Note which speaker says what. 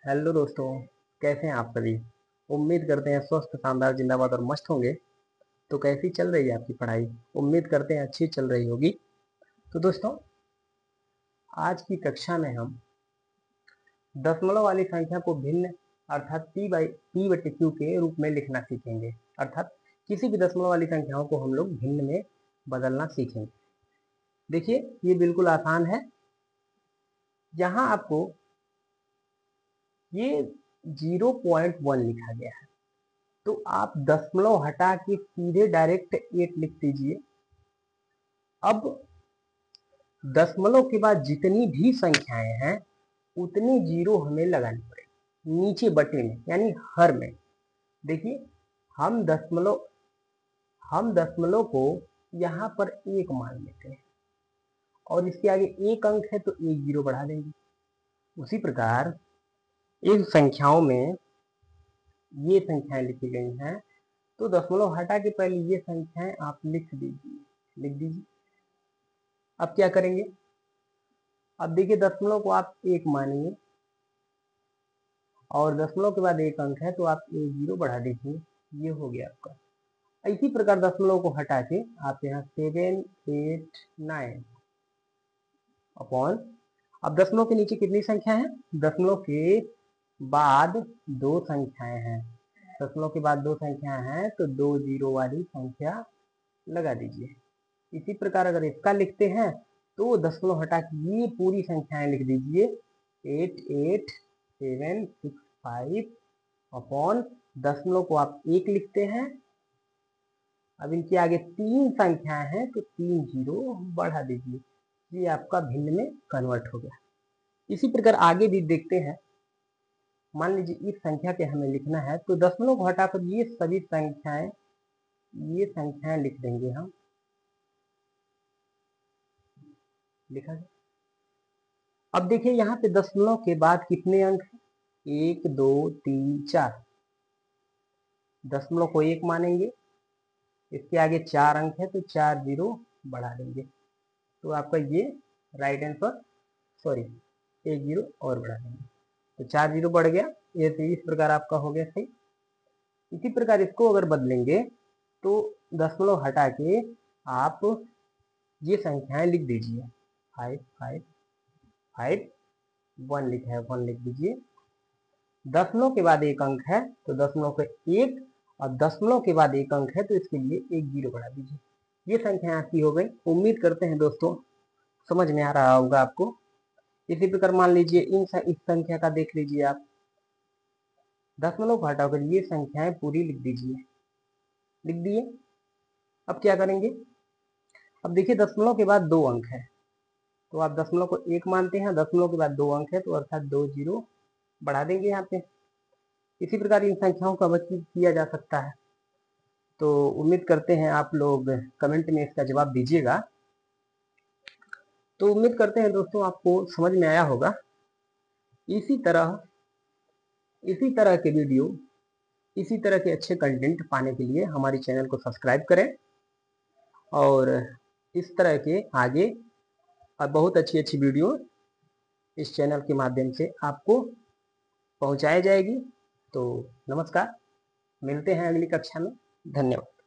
Speaker 1: Hello दोस्तों, कैसे हैं आप सभी। उम्मीद करते हैं स्वस्थ शानदार जिंदाबाद और मस्त होंगे। तो कैसी चल रही है आपकी पढ़ाई। उम्मीद करते हैं अच्छी चल रही होगी। तो दोस्तों, आज की कक्षा में हम दशमलव वाली संख्या को भिन्न अर्थात p/q के रूप में लिखना सीखेंगे। अर्थात किसी भी दशमलव वाली संख्याओं को हम लोग भिन्न में बदलना सीखेंगे। देखिए, ये बिल्कुल आसान है। यहाँ आपको ये 0.1 लिखा गया है, तो आप दशमलव हटा के सीधे डायरेक्ट 8 लिख दीजिए। अब दशमलव के बाद जितनी भी संख्याएं हैं उतनी जीरो हमें लगानी पड़ेगी नीचे बटे में, यानी हर में। देखिए, हम दशमलव को यहाँ पर 1 मान लेते हैं और इसके आगे एक अंक है तो एक जीरो बढ़ा देंगे। उसी प्रकार इन संख्याओं में ये संख्याएं लिखी गई हैं, तो दशमलव हटा के पहले ये संख्याएं आप लिख दीजिए। अब क्या करेंगे। अब देखिए, दशमलव को आप 1 मानिए और दशमलव के बाद एक अंक है तो आप एक जीरो बढ़ा दीजिए। ये हो गया आपका। इसी प्रकार दशमलव को हटा के आप यहाँ 7, 8, 9 अपॉन, अब दशमलव के नीचे कितनी संख्या है, दशमलव के बाद दो संख्याएं हैं। दशमलव के बाद दो संख्याएं हैं तो दो जीरो वाली संख्या लगा दीजिए। इसी प्रकार अगर इसका लिखते हैं तो दशमलव हटा के ये पूरी संख्याएं लिख दीजिए। 8, 8, 7, 6, 5 अपॉन दशमलव को आप 1 लिखते हैं। अब इनके आगे तीन संख्याएं हैं तो तीन जीरो बढ़ा दीजिए। ये आपका भिन्न में कन्वर्ट हो गया। इसी प्रकार आगे भी देखते हैं। मान लीजिए इस संख्या के हमें लिखना है तो दशमलव को हटाकर ये सभी संख्याएं लिख देंगे हम। लिखा है। अब देखिए, यहाँ पे दशमलव के बाद कितने अंक हैं, 1, 2, 3, 4। दशमलव को 1 मानेंगे, इसके आगे 4 अंक है तो 4 जीरो बढ़ा देंगे। तो आपका ये राइट आंसर, सॉरी, एक जीरो और बढ़ा देंगे तो 4 जीरो बढ़ गया। ये तो इस प्रकार आपका हो गया सही। इसी प्रकार इसको अगर बदलेंगे तो दशमलव हटा के आप ये संख्याएं लिख दीजिए। 5, 5, 5, 1 लिखा है, 1 लिख दीजिए। दशमलव के बाद एक अंक है तो दशमलव के एक, और दशमलव के बाद एक अंक है तो इसके लिए एक जीरो बढ़ा दीजिए। ये संख्या आपकी हो गई। उम्मीद करते हैं दोस्तों समझ में आ रहा होगा आपको। इसी प्रकार मान लीजिए इस संख्या का देख लीजिए आप। दशमलव को हटाकर ये संख्याएं पूरी लिख दीजिए। लिख दिए। अब क्या करेंगे। अब देखिए, दशमलव के बाद दो अंक है तो आप दशमलव को 1 मानते हैं, दशमलव के बाद दो अंक है तो अर्थात दो जीरो बढ़ा देंगे यहाँ पे। इसी प्रकार इन संख्याओं का वर्गीकृत किया जा सकता है। तो उम्मीद करते हैं आप लोग कमेंट में इसका जवाब दीजिएगा। तो उम्मीद करते हैं दोस्तों आपको समझ में आया होगा। इसी तरह के वीडियो, इसी तरह के अच्छे कंटेंट पाने के लिए हमारे चैनल को सब्सक्राइब करें और इस तरह के आगे बहुत अच्छी अच्छी वीडियो इस चैनल के माध्यम से आपको पहुंचाई जाएगी। तो नमस्कार, मिलते हैं अगली कक्षा में। धन्यवाद।